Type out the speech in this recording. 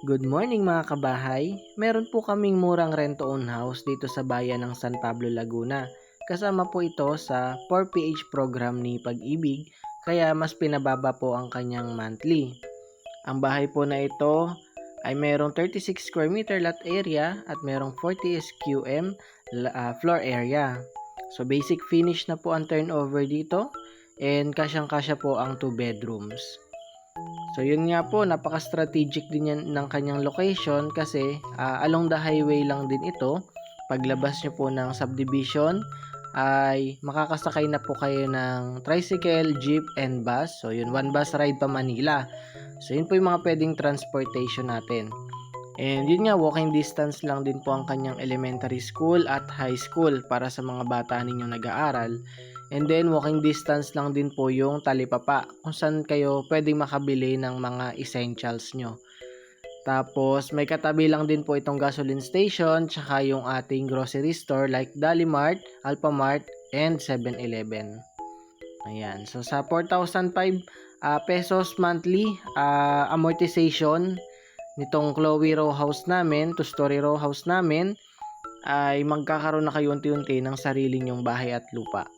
Good morning mga kabahay. Meron po kaming murang rent-to-own house dito sa bayan ng San Pablo, Laguna. Kasama po ito sa 4PH program ni Pag-ibig, kaya mas pinababa po ang kanyang monthly. Ang bahay po na ito ay merong 36 square meter lot area at merong 40 SQM floor area. So basic finish na po ang turnover dito and kasyang-kasya po ang 2 bedrooms. So yun nga po, napaka-strategic din yan ng kanyang location kasi along the highway lang din ito. Paglabas nyo po ng subdivision ay makakasakay na po kayo ng tricycle, jeep, and bus. So yun, one bus ride pa Manila. So yun po yung mga pwedeng transportation natin. And yun nga, walking distance lang din po ang kanyang elementary school at high school para sa mga bata ninyong nag-aaral. And then, walking distance lang din po yung Talipapa kung saan kayo pwedeng makabili ng mga essentials nyo. Tapos, may katabi lang din po itong gasoline station tsaka yung ating grocery store like Dalimart, Alphamart, and 7-Eleven. Ayan. So, sa 4,005 pesos monthly amortization nitong Chloe row house namin, 2-story row house namin, ay magkakaroon na kayo unti-unti ng sarili nyong bahay at lupa.